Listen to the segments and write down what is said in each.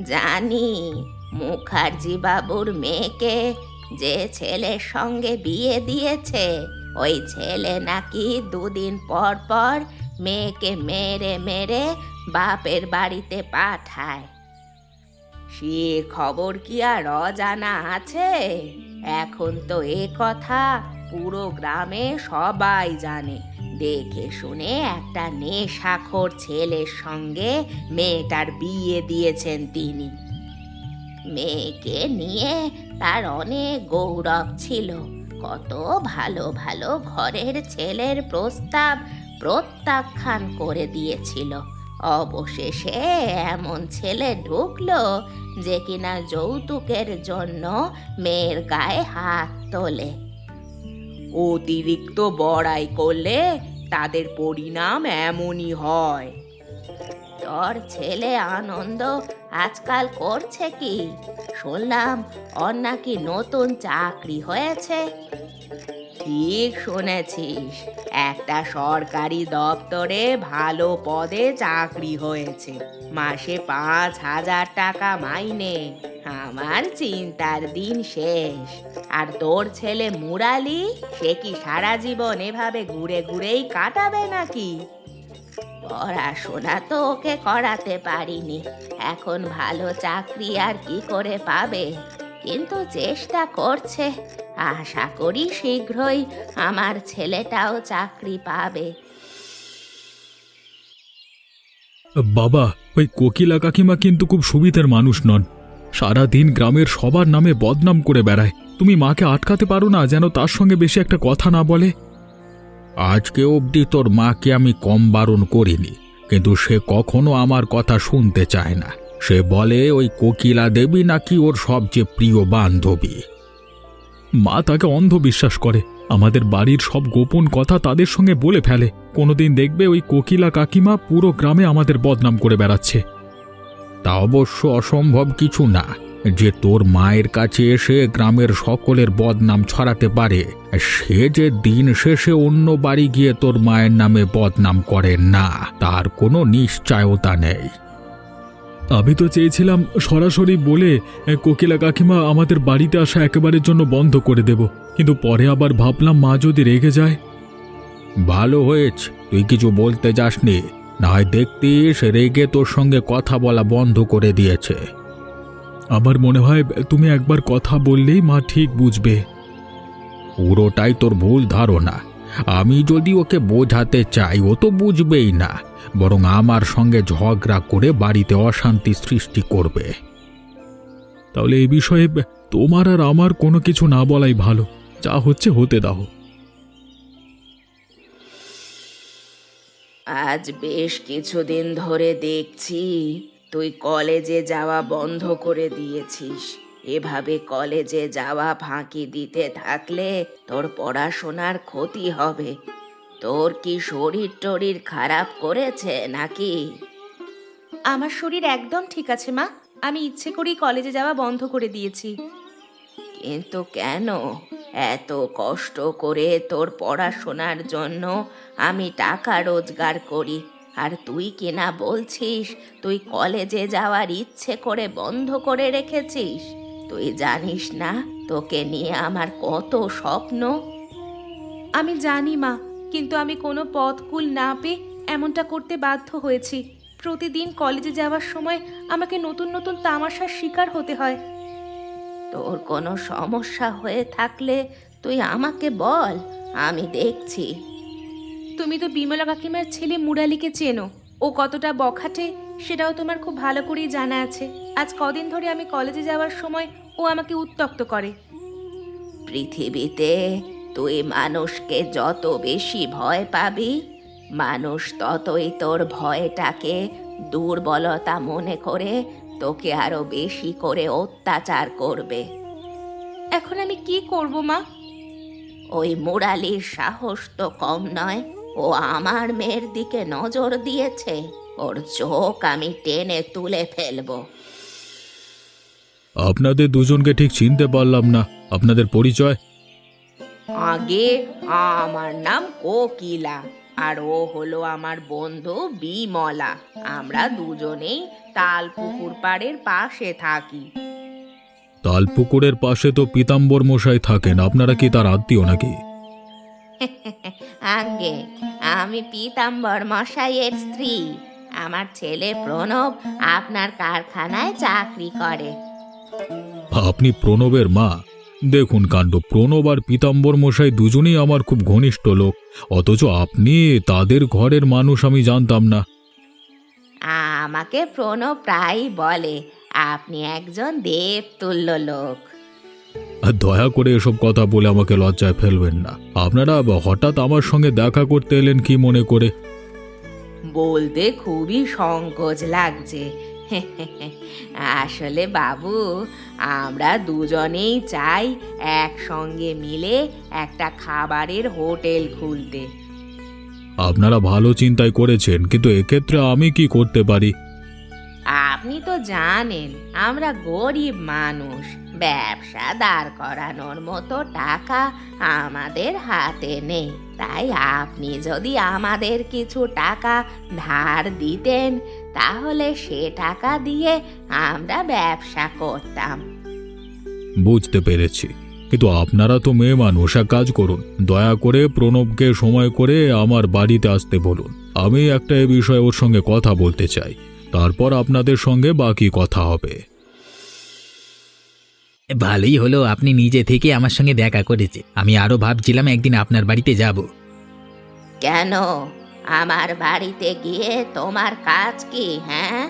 জানি, মুখার্জি বাবুর মেয়েকে যে ছেলের সঙ্গে বিয়ে দিয়েছে, ওই ছেলে নাকি দুদিন পর পর মেয়েকে মেরে মেরে বাপের বাড়িতে পাঠায়। সে খবর কি আর অজানা আছে? এখন তো এ কথা পুরো গ্রামে সবাই জানে। দেখে শুনে একটা নেশাখোর ছেলের সঙ্গে মেয়েটার বিয়ে দিয়েছেন তিনি। মেয়েকে নিয়ে তার অনেক গৌরব ছিল, কত ভালো ভালো ঘরের ছেলের প্রস্তাব প্রত্যাখ্যান করে দিয়েছিল। অবশেষে এমন ছেলে ঢুকলো যে কিনা যৌতুকের জন্য মেয়ের গায়ে হাত তোলে। অতিরিক্ত বড়াই করলে তাদের পরিণাম এমনই হয়। তোর ছেলে আনন্দ আজকাল করছে কি? শুনলাম ওর নাকি নতুন চাকরি হয়েছে। ঠিক শুনেছিস, একটা সরকারি দপ্তরে ভালো পদে চাকরি হয়েছে, মাসে 5,000 টাকা মাইনে। আমার চিন্তার দিন শেষ। আর তোর ছেলে মুরালি, সে কি সারা জীবন এভাবে ঘুরে ঘুরেই কাটাবে নাকি? পড়াশোনা তো ওকে করাতে পারিনি, এখন ভালো চাকরি আর কি করে পাবে, কিন্তু চেষ্টা করছে। আশা করি শীঘ্রই আমার ছেলেটাও চাকরি পাবে। বাবা, ওই কোকিলা কাকিমা কিন্তু খুব সুবিধার মানুষ নন। সারা দিন গ্রামের সবার নামে বদনাম করে বেড়ায়। তুমি মাকে আটকাতে পারো না যেন তার সঙ্গে বেশি একটা কথা না বলে? আজকে অবধি তোর মাকে আমি কম বারণ করিনি, কিন্তু সে কখনো আমার কথা শুনতে চায় না। সে বলে ওই কোকিলা দেবী নাকি ওর সবচেয়ে প্রিয় বান্ধবী। মা তাকে অন্ধবিশ্বাস করে, আমাদের বাড়ির সব গোপন কথা তাদের সঙ্গে বলে ফেলে। কোনোদিন দেখবে ওই কোকিলা কাকিমা পুরো গ্রামে আমাদের বদনাম করে বেড়াচ্ছে। তা অবশ্য অসম্ভব কিছু না যে তোর মায়ের কাছে এসে গ্রামের সকলের বদনাম ছড়াতে পারে। সে যে দিন শেষে অন্য বাড়ি গিয়ে তোর মায়ের নামে বদনাম করে না, তার কোনো নিশ্চয়তা নেই। আমি তো চেয়েছিলাম সরাসরি বলে কোকিলা কাকিমা আমাদের বাড়িতে আসা একেবারের জন্য বন্ধ করে দেব, কিন্তু পরে আবার ভাবলাম মা যদি রেগে যায়। ভালো হয়েছে তুই কিছু বলতে যাসনি, না হয় দেখতিস রেগে তোর সঙ্গে কথা বলা বন্ধ করে দিয়েছে। আমার মনে হয় তুমি একবার কথা বললেই মা ঠিক বুঝবে। পুরোটাই তোর ভুল ধারণা। আমি যদি ওকে বোঝাতে চাই ও তো বুঝবেই না, বরং আমার সঙ্গে ঝগড়া করে বাড়িতে অশান্তি সৃষ্টি করবে। তাহলে এই বিষয়ে তোমার আর আমার কোনো কিছু না বলাই ভালো, যা হচ্ছে হতে দাও। আজ বেশ কিছুদিন ধরে দেখছি তুই কলেজে যাওয়া বন্ধ করে দিয়েছিস। এভাবে কলেজে যাওয়া ফাঁকি দিতে থাকলে তোর পড়াশোনার ক্ষতি হবে। তোর কি শরীর টরীর খারাপ করেছে নাকি? আমার শরীর একদম ঠিক আছে মা, আমি ইচ্ছে করেই কলেজে যাওয়া বন্ধ করে দিয়েছি। কিন্তু কেন? এত কষ্ট করে তোর পড়াশোনার জন্য আমি টাকা রোজগার করি, আর তুই কিনা বলছিস তুই কলেজে যাওয়ার ইচ্ছে করে বন্ধ করে রেখেছিস। তুই জানিস না তোকে নিয়ে আমার কত স্বপ্ন। আমি জানি মা, কিন্তু আমি কোনো পথকুল না পেয়ে এমনটা করতে বাধ্য হয়েছি। প্রতিদিন কলেজে যাওয়ার সময় আমাকে নতুন নতুন তামাশার শিকার হতে হয়। তোর কোনো সমস্যা হয়ে থাকলে তুই আমাকে বল, আমি দেখছি। তুমি তো বিমলা কাকিমার ছেলে মুরালিকে চেনো, ও কতটা বখাটে সেটাও তোমার খুব ভালো করেই জানা আছে। আজ কদিন ধরে আমি কলেজে যাওয়ার সময় ও আমাকে উত্ত্যক্ত করে। পৃথিবীতে তুই মানুষকে যত বেশি ভয় পাবি, মানুষ ততই তোর ভয়টাকে দুর্বলতা মনে করে তোকে আরো বেশি করে অত্যাচার করবে। এখন আমি কি করব মা? ওই মুরালির সাহস তো কম নয়, ও আমার মেয়ের দিকে নজর দিয়েছে, ওর চোখ আমি টেনে তুলে ফেলবো। আপনাদের দুজনকে ঠিক চিনতে পারলাম না, আপনাদের পরিচয়? আগে আমার নাম কোকিলা, আর ও হলো আমার বন্ধু বিমলা। আমরা দুজনেই তালপুকুর পাড়ের পাশে থাকি। তালপুকুরের পাশে তো পীতাম্বর মশাই থাকেন, আপনারা কি তার আত্মীয় নাকি? আগে আমি পীতাম্বর মশাইয়ের স্ত্রী। আমার ছেলে প্রণব আপনার কারখানায় চাকরি করে। আপনি প্রণবের মা? দেখুন কাণ্ড, প্রণব আর পীতাম্বর মশাই দুজনেই আমার খুব ঘনিষ্ঠ লোক, অথচ আপনি তাদের ঘরের মানুষ আমি জানতাম না। আমাকে প্রণব প্রায়ই বলে আপনি একজন দেবতুল্য লোক। আর দয়া করে এসব কথা বলে আমাকে লজ্জায় ফেলবেন না। আপনারা হঠাৎ আমার সঙ্গে দেখা করতে এলেন কি মনে করে? বলতে খুবই সংকোচ লাগছে। আসলে বাবু, আমরা দুজনেই চাই একসঙ্গে মিলে একটা খাবারের হোটেল খুলতে। আপনারা ভালো চিন্তাই করেছেন, কিন্তু এক্ষেত্রে আমি কি করতে পারি? আপনি তো জানেন আমরা গরিব মানুষ, ব্যবসা দাঁড় করানোর মতো টাকা আমাদের হাতে নেই। তাই আপনি যদি আমাদের কিছু টাকা ধার দিতেন, তাহলে সে টাকা দিয়ে আমরা ব্যবসা করতাম। বুঝতে পেরেছি, কিন্তু আপনারা তো মেয়ে মানুষ, এক কাজ করুন, দয়া করে প্রণবকে সময় করে আমার বাড়িতে আসতে বলুন। আমি একটা এ বিষয়ে ওর সঙ্গে কথা বলতে চাই, তারপর আপনাদের সঙ্গে বাকি কথা হবে। ভালোই হলো আপনি নিজে থেকে আমার সঙ্গে দেখা করেছে। আমি আরো ভাবছিলাম একদিন আপনার বাড়িতে যাব। কেন, আমার বাড়িতে গিয়ে তোমার কাজ কি? হ্যাঁ,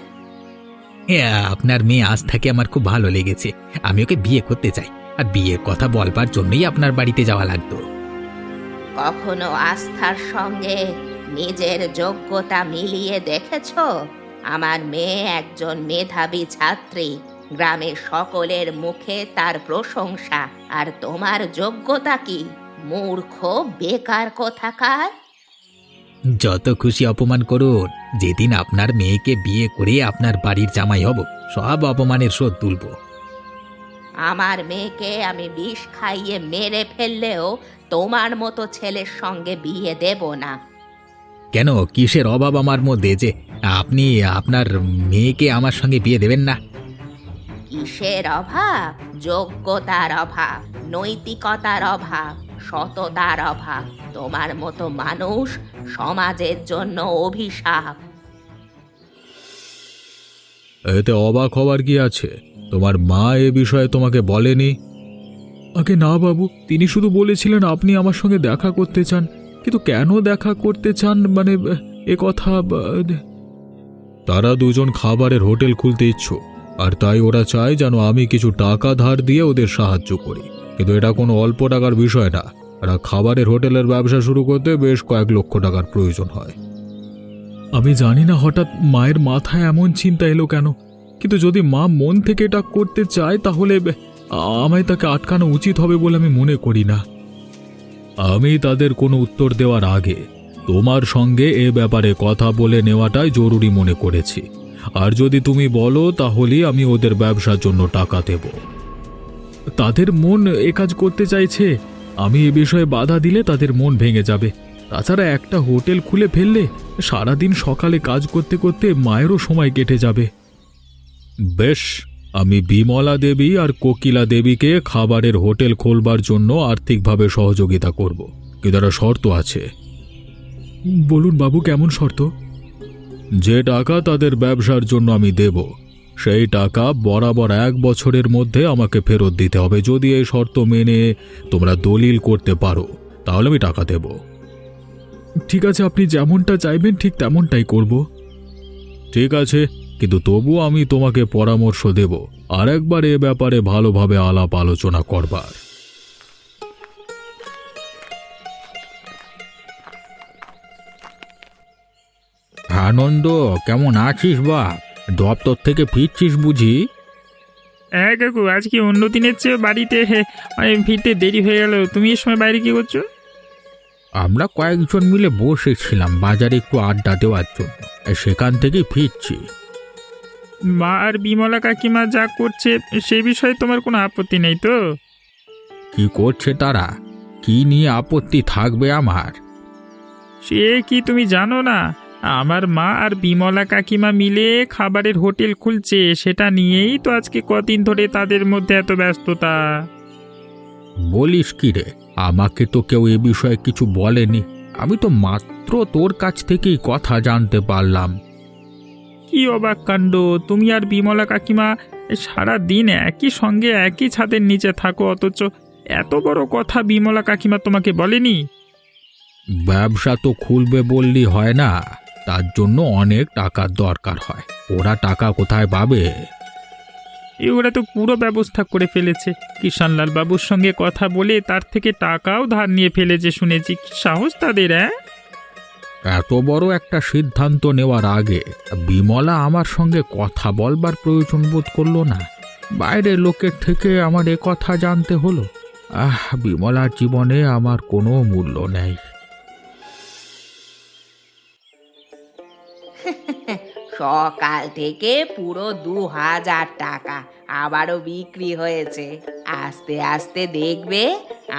আপনার মেয়ে আস্থাকে আমার খুব ভালো লেগেছে। আমি ওকে বিয়ে করতে চাই, আর বিয়ের কথা বলবার জন্যই আপনার বাড়িতে যাওয়া লাগতো। কখনো আস্থার সঙ্গে নিজের যোগ্যতা মিলিয়ে দেখেছো? আমার মেয়ে একজন মেধাবী ছাত্রী, গ্রামের সকলের মুখে তার প্রশংসা। আর তোমার যোগ্যতা কি? মূর্খ বেকার কোথাকার। যত খুশি অপমান করুন, যেদিন আপনার মেয়েকে বিয়ে করে আপনার বাড়ির জামাই হব, সব অপমানের শোধ তুলব। আমার মেয়েকে আমি বিষ খাইয়ে মেরে ফেললেও তোমার মতো ছেলের সঙ্গে বিয়ে দেব না। কেন, কিসের অভাব আমার মধ্যে যে আপনি আপনার মেয়েকে আমার সঙ্গে বিয়ে দেবেন না? কিসের অভাব? যোগ্যতার অভাব, নৈতিকতার অভাব, সততার অভাব। তোমার মতো মানুষ সমাজের জন্য অভিশাপ। এতে অবাক হওয়ার কি আছে? তোমার মা এ বিষয়ে তোমাকে বলেনি? আগে না বাবু, তিনি শুধু বলেছিলেন আপনি আমার সঙ্গে দেখা করতে চান, কিন্তু কেন দেখা করতে চান মানে এ কথা তারা দুজন খাবারের হোটেল খুলতে ইচ্ছুক, আর তাই ওরা চায় যেন আমি কিছু টাকা ধার দিয়ে ওদের সাহায্য করি। কিন্তু এটা কোনো অল্প টাকার বিষয় না। আর খাবারের হোটেলের ব্যবসা শুরু করতে বেশ কয়েক লক্ষ টাকার প্রয়োজন হয়। আমি জানি না হঠাৎ মায়ের মাথায় এমন চিন্তা এলো কেন, কিন্তু যদি মা মন থেকে এটা করতে চায় তাহলে আমায় তাকে আটকানো উচিত হবে বলে আমি মনে করি না। আমি তাদের কোনো উত্তর দেওয়ার আগে তোমার সঙ্গে এ ব্যাপারে কথা বলে নেওয়াটাই জরুরি মনে করেছি। আর যদি তুমি বলো তাহলে আমি ওদের ব্যবসার জন্য টাকা দেব। তাদের মন এ কাজ করতে চাইছে, আমি এ বিষয়ে বাধা দিলে তাদের মন ভেঙে যাবে। তাছাড়া একটা হোটেল খুলে ফেললে সারাদিন সকালে কাজ করতে করতে মায়েরও সময় কেটে যাবে। বেশ, আমি বিমলা দেবী আর কোকিলা দেবীকে খাবারের হোটেল খোলবার জন্য আর্থিকভাবে সহযোগিতা করব, কিন্তু একটা শর্ত আছে। বলুন বাবু, কেমন শর্ত? যে টাকা তাদের ব্যবসার জন্য আমি দেব, সেই টাকা বরাবর 1 বছরের মধ্যে আমাকে ফেরত দিতে হবে। যদি এই শর্ত মেনে তোমরা দলিল করতে পারো তাহলে আমি টাকা দেব। ঠিক আছে, আপনি যেমনটা চাইবেন ঠিক তেমনটাই করব। ঠিক আছে, কিন্তু তবু আমি তোমাকে পরামর্শ দেব আর একবার এ ব্যাপারে ভালোভাবে আলাপ আলোচনা করবার। আনন্দ, কেমন আছিস বাপ? দপ্তর থেকে ফিরছিস বুঝি? হ্যাঁ কাকু, আজকে অন্য দিনের চেয়ে বাড়িতে ফিরতে দেরি হয়ে গেল। তুমি এর সময় বাইরে কি করছো? আমরা কয়েকজন মিলে বসেছিলাম বাজারে একটু আড্ডা দেওয়ার জন্য, সেখান থেকেই ফিরছি। মা আর বিমলা কাকিমা যা করছে সে বিষয়ে তোমার কোনো আপত্তি নেই তো? কি করছে তারা? কি নিয়ে আপত্তি থাকবে আমার? সে কি তুমি জানো না? আমার মা আর বিমলা কাকিমা মিলে খাবারের হোটেল খুলছে, সেটা নিয়েই তো আজকে কদিন ধরে তাদের মধ্যে এত ব্যস্ততা। বলিস কি রে? আমাকে তো কেউ এ বিষয়ে কিছু বলেনি। আমি তো মাত্র তোর কাছ থেকেই কথা জানতে পারলাম। কি অবাক কাণ্ড! তুমি আর বিমলা কাকিমা সারা দিন একই সঙ্গে একই ছাদের নিচে থাকো, অথচ এত বড় কথা বিমলা কাকিমা তোমাকে বলেনি? ব্যবসা তো খুলবে বললি হয় না, তার জন্য অনেক টাকার দরকার হয়। ওরা টাকা কোথায় পাবে? ওরা তো পুরো ব্যবস্থা করে ফেলেছে। কিষানলাল বাবুর সঙ্গে কথা বলে তার থেকে টাকাও ধার নিয়ে ফেলেছে শুনেছি। কি সাহস তাদের! এত বড় একটা সিদ্ধান্ত নেওয়ার আগে বিমলা আমার সঙ্গে কথা বলবার প্রয়োজন বোধ করলো না। বাইরের লোকের থেকে আমার এ কথা জানতে হলো। বিমলার জীবনে আমার কোনো মূল্য নেই। সকাল থেকে পুরো 2000 টাকা আবারও বিক্রি হয়েছে। আস্তে আস্তে দেখবে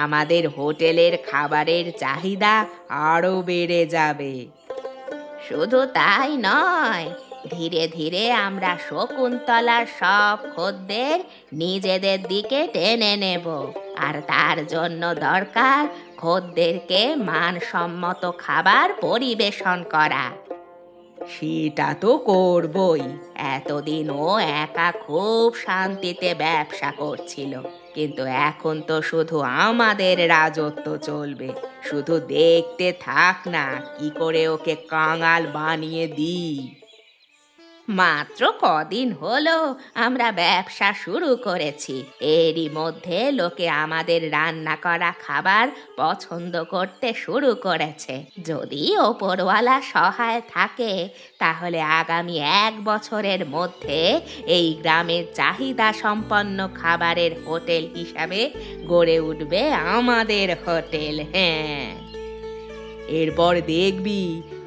আমাদের হোটেলের খাবারের চাহিদা আরো বেড়ে যাবে। শুধু তাই নয়, ধীরে ধীরে আমরা শকুন্তলার সব খদ্দের নিজেদের দিকে টেনে নেব। আর তার জন্য দরকার খদ্দেরকে মানসম্মত খাবার পরিবেশন করা। সেটা তো করবই। এতদিন ও একা খুব শান্তিতে ব্যবসা করছিল, কিন্তু এখন তো শুধু আমাদের রাজত্ব চলবে। শুধু দেখতে থাক না কি করে ওকে কাঙাল বানিয়ে দিই। মাত্র কদিন হলো আমরা ব্যবসা শুরু করেছি, এরই মধ্যে লোকে আমাদের রান্না করা খাবার পছন্দ করতে শুরু করেছে। যদি ওপরওয়ালা সহায় থাকে তাহলে আগামী 1 বছরের মধ্যে এই গ্রামের চাহিদা সম্পন্ন খাবারের হোটেল হিসাবে গড়ে উঠবে আমাদের হোটেল। হ্যাঁ, এরপর দেখবি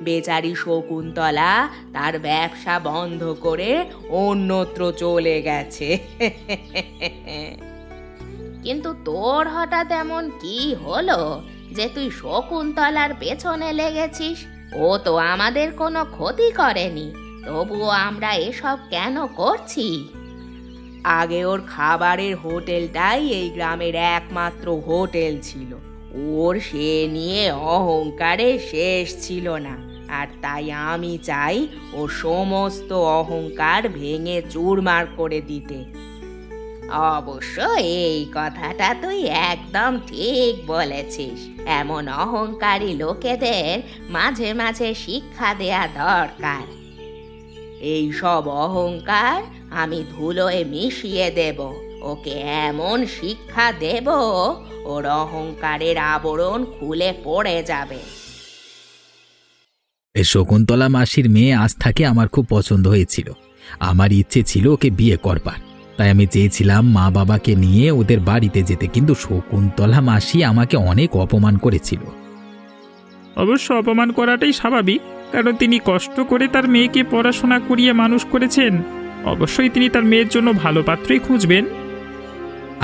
বেচারি শকুন্তলা তার ব্যবসা বন্ধ করে অন্যত্র চলে গেছে। কিন্তু তোর হঠাৎ এমন কি হলো যে তুই শকুন্তলার পেছনে লেগেছিস? ও তো আমাদের কোনো ক্ষতি করেনি, তবুও আমরা এসব কেন করছি? আগে ওর খাবারের হোটেলটাই এই গ্রামের একমাত্র হোটেল ছিল। ওর সে নিয়ে অহংকারে শেষ ছিল না, আর তাই আমি চাই ও সমস্ত অহংকার ভেঙে চুরমার করে দিতে। অবশ্য এই কথাটা তুই একদম ঠিক বলেছিস। এমন অহংকারী লোকেদের মাঝে মাঝে শিক্ষা দেয়া দরকার। এই সব অহংকার আমি ধুলোয় মিশিয়ে দেব। ওকে এমন শিক্ষা দেব ওর অহংকারের আবরণ খুলে পড়ে যাবে। এ শকুন্তলা মাসির মেয়ে আস্থাকে আমার খুব পছন্দ হয়েছিল। আমার ইচ্ছে ছিল ওকে বিয়ে করবার, তাই আমি চেয়েছিলাম মা বাবাকে নিয়ে ওদের বাড়িতে যেতে, কিন্তু শকুন্তলা মাসি আমাকে অনেক অপমান করেছিল। অবশ্য অপমান করাটাই স্বাভাবিক, কারণ তিনি কষ্ট করে তার মেয়েকে পড়াশোনা করিয়ে মানুষ করেছেন। অবশ্যই তিনি তার মেয়ের জন্য ভালো পাত্রই খুঁজবেন।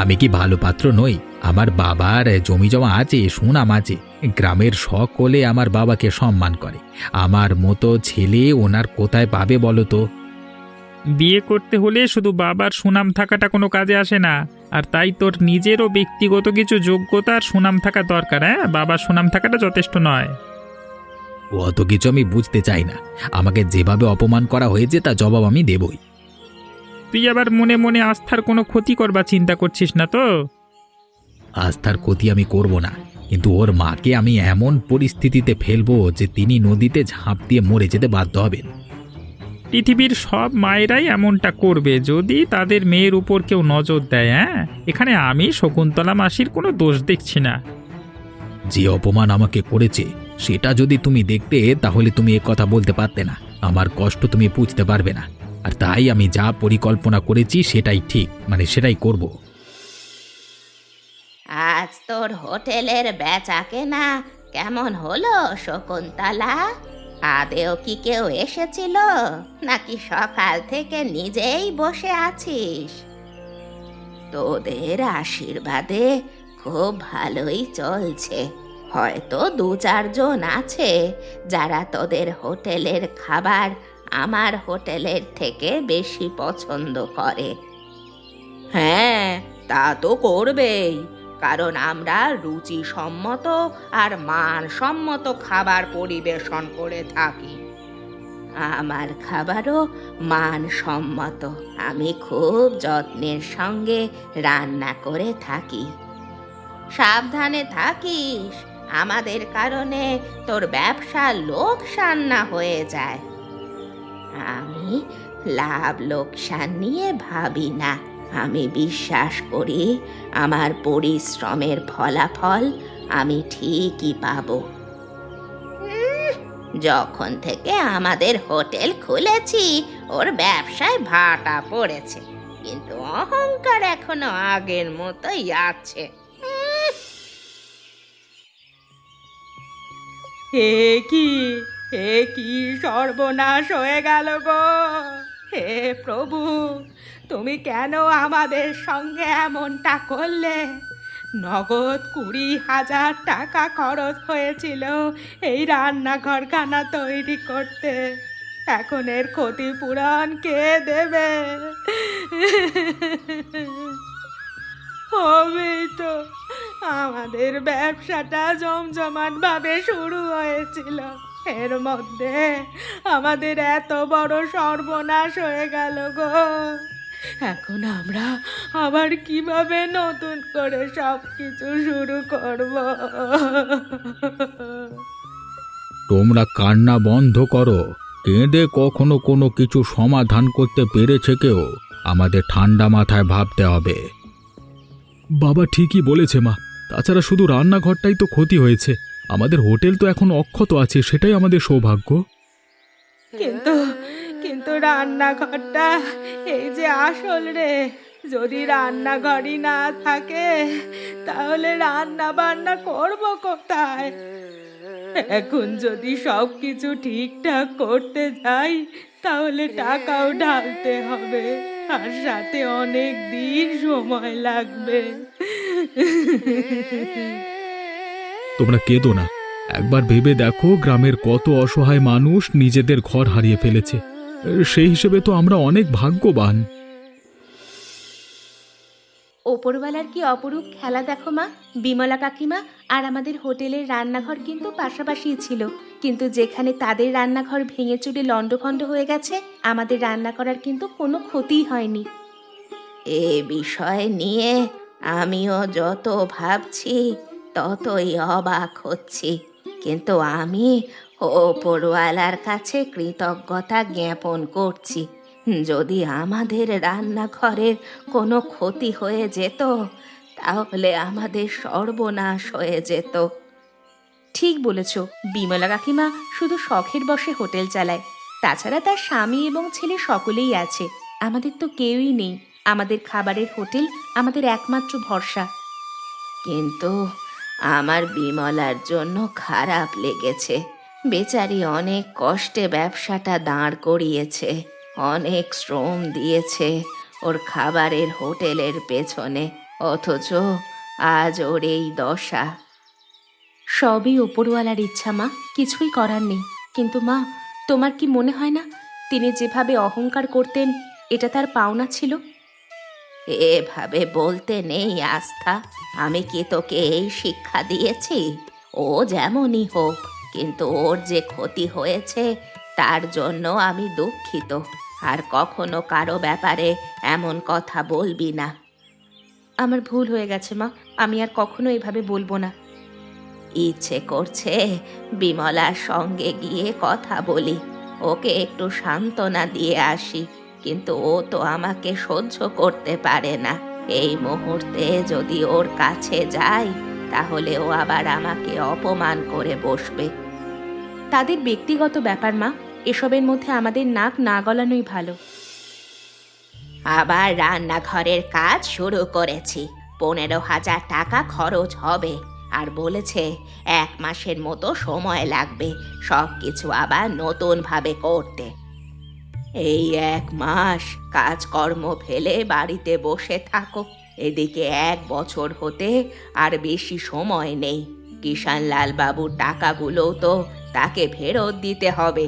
আমি কি ভালো পাত্র নই? আমার বাবার জমি জমা আছে, সুনাম আছে, গ্রামের সকলে আমার বাবাকে সম্মান করে। আমার মতো ছেলে ওনার কোথায় পাবে বলো তো? বিয়ে করতে হলে শুধু বাবার সুনাম থাকাটা কোনো কাজে আসে না, আর তাই তোর নিজেরও ব্যক্তিগত কিছু যোগ্যতা আর সুনাম থাকা দরকার। বাবার সুনাম থাকাটা যথেষ্ট নয়। অত কিছু আমি বুঝতে চাই না। আমাকে যেভাবে অপমান করা হয়েছে তা জবাব আমি দেবই। তুই আবার মনে মনে আস্থার কোনো ক্ষতি করবার চিন্তা করছিস না তো? আস্থার ক্ষতি আমি করব না, কিন্তু ওর মাকে আমি এমন পরিস্থিতিতে ফেলবো যে তিনি নদীতে ঝাঁপ দিয়ে মরে যেতে বাধ্য হবেন। পৃথিবীর সব মায়েরাই এমনটা করবে যদি তাদের মেয়ের উপর কেউ নজর দেয়। এখানে আমি শকুন্তলা মাসির কোনো দোষ দেখছি না। যে অপমান আমাকে করেছে সেটা যদি তুমি দেখতে তাহলে তুমি এ কথা বলতে পারতে না। আমার কষ্ট তুমি বুঝতে পারবে না, আর তাই আমি যা পরিকল্পনা করেছি সেটাই ঠিক, সেটাই করব। আজ তোর হোটেলের বেচা কেনা কেমন হলো শকুন্তলা? আদেও কি কেউ এসেছিল, নাকি সকাল থেকে নিজেই বসে আছিস? তোদের আশীর্বাদে খুব ভালোই চলছে। হয়তো 2-4 জন আছে যারা তোদের হোটেলের খাবার আমার হোটেলের থেকে বেশি পছন্দ করে। হ্যাঁ, তা তো করবেই, কারণ আমরা রুচিসম্মত আর মানসম্মত খাবার পরিবেশন করে থাকি। আমার খাবারও মানসম্মত। আমি খুব যত্নের সঙ্গে রান্না করে থাকি। সাবধানে থাকিস, আমাদের কারণে তোর ব্যবসা লোকসান না হয়ে যায়। আমি লাভ লোকসান নিয়ে ভাবি না। আমি বিশ্বাস করি আমার পরিশ্রমের ফলাফল আমি ঠিকই পাবো। যখন থেকে আমাদের হোটেল খুলেছি ওর ব্যবসায় ভাটা পড়েছে, কিন্তু অহংকার এখনো আগের মতোই আছে। হে কি সর্বনাশ হয়ে গেল গো! হে প্রভু, তুমি কেন আমাদের সঙ্গে এমনটা করলে? নগদ 20,000 টাকা খরচ হয়েছিল এই রান্নাঘরখানা তৈরি করতে। এখন এর ক্ষতিপূরণ কে দেবে? হবেই তো। আমাদের ব্যবসাটা জমজমাট ভাবে শুরু হয়েছিল, এর মধ্যে আমাদের এত বড় সর্বনাশ হয়ে গেল গো। এখন আমরা আবার কিভাবে নতুন করে সবকিছু শুরু করব? তোমরা কান্না বন্ধ করো। কেঁদে কখনো কোনো কিছু সমাধান করতে পেরেছে কেউ? আমাদের ঠান্ডা মাথায় ভাবতে হবে। বাবা ঠিকই বলেছে মা, তাছাড়া শুধু রান্নাঘরটাই তো ক্ষতি হয়েছে, আমাদের হোটেল তো এখন অক্ষত আছে, সেটাই আমাদের সৌভাগ্য। কিন্তু কিন্তু রান্নাঘরটা এই যে আসল রে। যদি রান্নাঘরই না থাকে তাহলে রান্না বান্না করব কোথায়? এখন যদি সব কিছু ঠিকঠাক করতে যাই তাহলে টাকাও ঢালতে হবে, আর সাথে অনেক দিন সময় লাগবে। তোমরা কেঁদো না, একবার ভেবে দেখো গ্রামের কত অসহায় মানুষ নিজেদের ঘর হারিয়ে ফেলেছে। সেই হিসেবে তো আমরা অনেক ভাগ্যবান। ওপরওয়ালার কি অপরূপ খেলা দেখো মা। বিমলা কাকিমা আর আমাদের হোটেলের রান্নাঘর কিন্তু পাশাপাশি ছিল, কিন্তু যেখানে তাদের রান্নাঘর ভেঙে চুরে লণ্ডভণ্ড হয়ে গেছে, আমাদের রান্না করার কিন্তু কোনো ক্ষতিই হয়নি। এ বিষয় নিয়ে আমিও যত ভাবছি ততই অবাক হচ্ছি, কিন্তু আমি ওপরওয়ালার কাছে কৃতজ্ঞতা জ্ঞাপন করছি। যদি আমাদের রান্নাঘরের কোনো ক্ষতি হয়ে যেত তাহলে আমাদের সর্বনাশ হয়ে যেত। ঠিক বলেছ, বিমলা কাকিমা শুধু শখের বশে হোটেল চালায়, তাছাড়া তার স্বামী এবং ছেলে সকলেই আছে। আমাদের তো কেউই নেই। আমাদের খাবারের হোটেল আমাদের একমাত্র ভরসা। কিন্তু আমার বিমলার জন্য খারাপ লেগেছে। বেচারি অনেক কষ্টে ব্যবসাটা দাঁড় করিয়েছে, অনেক শ্রম দিয়েছে ওর খাবারের হোটেলের পেছনে, অথচ আজ ওর এই দশা। সবই ওপরওয়ালার ইচ্ছা মা, কিছুই করার নেই। কিন্তু মা, তোমার কি মনে হয় না তিনি যেভাবে অহংকার করতেন এটা তার পাওনা ছিল? এভাবে বলতে নেই আস্থা। আমি কি তোকে এই শিক্ষা দিয়েছি? ও যেমনই হোক, কিন্তু ওর যে ক্ষতি হয়েছে তার জন্য আমি দুঃখিত। আর কখনো কারো ব্যাপারে এমন কথা বলবি না। আমার ভুল হয়ে গেছে মা, আমি আর কখনো এভাবে বলবো না। ইচ্ছে করছে বিমলার সঙ্গে গিয়ে কথা বলি, ওকে একটু সান্ত্বনা দিয়ে আসি, কিন্তু ও তো আমাকে সহ্য করতে পারে না। এই মুহূর্তে যদি ওর কাছে যাই তাহলে ও আবার আমাকে অপমান করে বসবে। তাদের ব্যক্তিগত ব্যাপার মা, এসবের মধ্যে আমাদের নাক না গলানোই ভালো। আবার রান্নাঘরের কাজ শুরু করেছি, 15,000 টাকা খরচ হবে, আর বলেছে 1 মাসের মতো সময় লাগবে সব কিছু আবার নতুন ভাবে করতে। এই 1 মাস কাজকর্ম ফেলে বাড়িতে বসে থাকো, এদিকে 1 বছর হতে আর বেশি সময় নেই। কিষানলাল বাবুর টাকাগুলোও তো তাকে ফেরত দিতে হবে।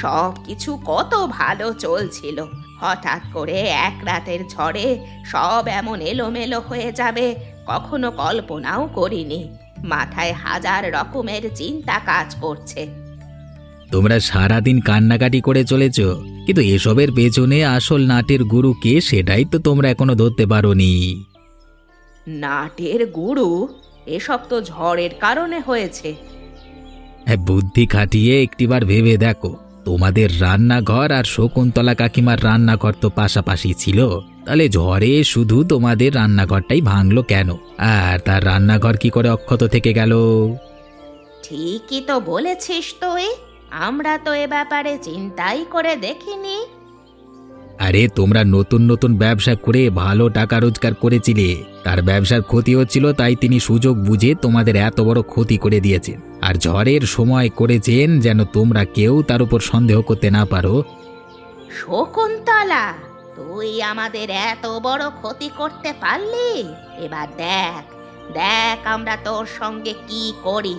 সব কিছু কত ভালো চলছিল, হঠাৎ করে এক রাতের ঝড়ে সব এমন এলোমেলো হয়ে যাবে কখনো কল্পনাও করিনি। মাথায় হাজার রকমের চিন্তা কাজ করছে। তোমরা সারাদিন কান্নাকাটি করে চলেছ, কিন্তু এসবের পেছনে আসল নাটের গুরু কে সেটাই তো তোমরা এখনো ধরতে পারোনি। নাটের গুরু? এসব তো ঝড়ের কারণে হয়েছে। হ্যাঁ, বুদ্ধি খাটিয়ে একটিবার ভেবে দেখো, তোমাদের রান্নাঘর আর শকুন্তলা কাকিমার রান্নাঘর তো পাশাপাশি ছিল, তাহলে ঝড়ে শুধু তোমাদের রান্নাঘরটাই ভাঙলো কেন, আর তার রান্নাঘর কি করে অক্ষত থেকে গেল? ঠিকই তো বলেছিস তুই, আমরা তো এ ব্যাপারে চিন্তাই করে দেখিনি। আরে তোমরা নতুন নতুন ব্যবসা করে ভালো টাকা রোজগার করেছিলে, তার ব্যবসার ক্ষতি হচ্ছিল, তাই তিনি সুযোগ বুঝে তোমাদের এত বড় ক্ষতি করে দিয়েছেন। আর ঝড়ের সময় করেছেন যেন তোমরা কেউ তার উপর সন্দেহ করতে না পারো। শকুন্তলা, তুই আমাদের এত বড় ক্ষতি করতে পারলি? এবার দেখ দেখ আমরা তোর সঙ্গে কি করি।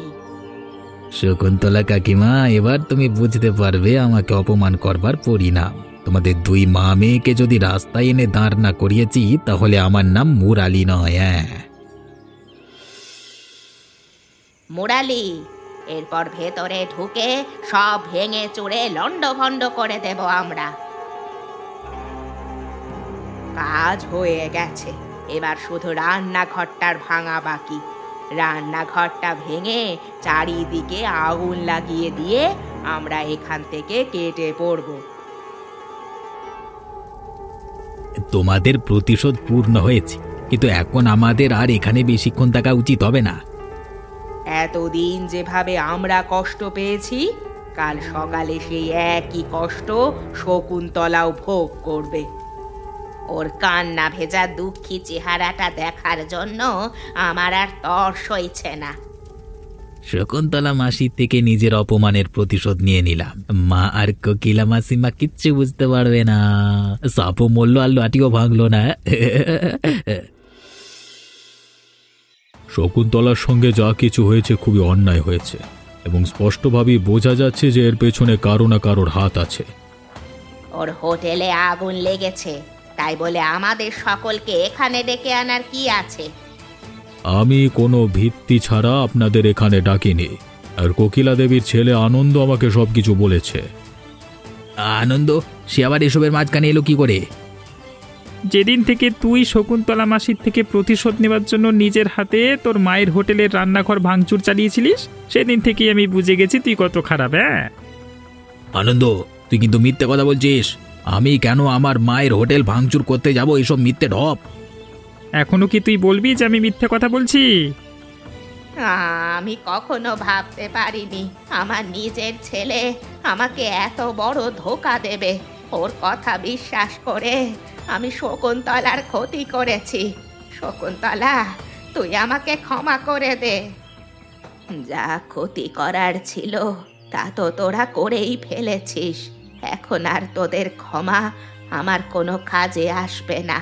শকুন্তলা কাকিমা, এবার তুমি বুঝতে পারবে আমাকে অপমান করবার পরিণাম। তোমাদের দুই মা মেয়েকে যদি রাস্তায় এনে দাঁড় না করিয়েছি, তাহলে আমার নাম মুরালি নয়। মুরালি, এরপর ভেতরে ঢুকে সব ভেঙে চুরে লন্ডভন্ড করে দেব আমরা। কাজ হয়ে গেছে, এবার শুধু রান্নাঘরটার ভাঙা বাকি। রান্নাঘরটা ভেঙে চারিদিকে আগুন লাগিয়ে দিয়ে আমরা এখান থেকে কেটে পড়ব। তোমাদের প্রতিশোধ পূর্ণ হয়েছে, কিন্তু এখন আমাদের আর এখানে বেশিক্ষণ থাকা উচিত হবে না। এতদিন যেভাবে আমরা কষ্ট পেয়েছি, কাল সকালে সেই একই কষ্ট শকুন্তলাও ভোগ করবে। ওর কান্না ভেজা দুঃখী চেহারাটা দেখার জন্য আমার আর তর সইছে না। শকুন্তলা মাসির থেকে নিজের অপমানের প্রতিশোধ নিয়ে নিলাম। মা আর কোকিলা মাসিমা কিচ্ছু বুঝতে পারবে না। সাপও মরল আর লাঠিও ভাঙলো না। শকুন্তলার সঙ্গে যা কিছু হয়েছে খুবই অন্যায় হয়েছে, এবং স্পষ্টভাবেই বোঝা যাচ্ছে যে এর পেছনে কারো না কারোর হাত আছে। ওর হোটেলে আগুন লেগেছে, তাই বলে আমাদের সকলকে এখানে ডেকে আনার কি আছে? আমি কোনো ভিত্তি ছাড়া আপনাদের এখানে ডাকিনি, আর কোকিলা দেবীর ছেলে আনন্দ আমাকে সবকিছু বলেছে। আনন্দ? সে আবার এসবের মাঝখানে এলো কি করে? যেদিন থেকে তুই শকুন্তলা মাসির থেকে প্রতিশোধ নেবার জন্য নিজের হাতে তোর মায়ের হোটেলের রান্নাঘর ভাঙচুর চালিয়েছিলিস, সেদিন থেকেই আমি বুঝে গেছি তুই কত খারাপ। হ্যাঁ আনন্দ, তুই কিন্তু মিথ্যে কথা বলছিস। আমি কেন আমার মায়ের হোটেল ভাঙচুর করতে যাব? এসব মিথ্যে ঢপ। এখনো কি তুই বলবি যে আমি মিথ্যে কথা বলছি? আমি কখনো ভাবতে পারিনি আমার নিজের ছেলে আমাকে এত বড় ধোঁকা দেবে। ওর কথা বিশ্বাস করে আমি শকুন্তলার ক্ষতি করেছি। শকুন্তলা, তুই আমাকে ক্ষমা করে দে। যা ক্ষতি করার ছিল তা তো তোরা করেই ফেলেছিস। এখন আর তোদের ক্ষমা আমার কোনো কাজে আসবে না।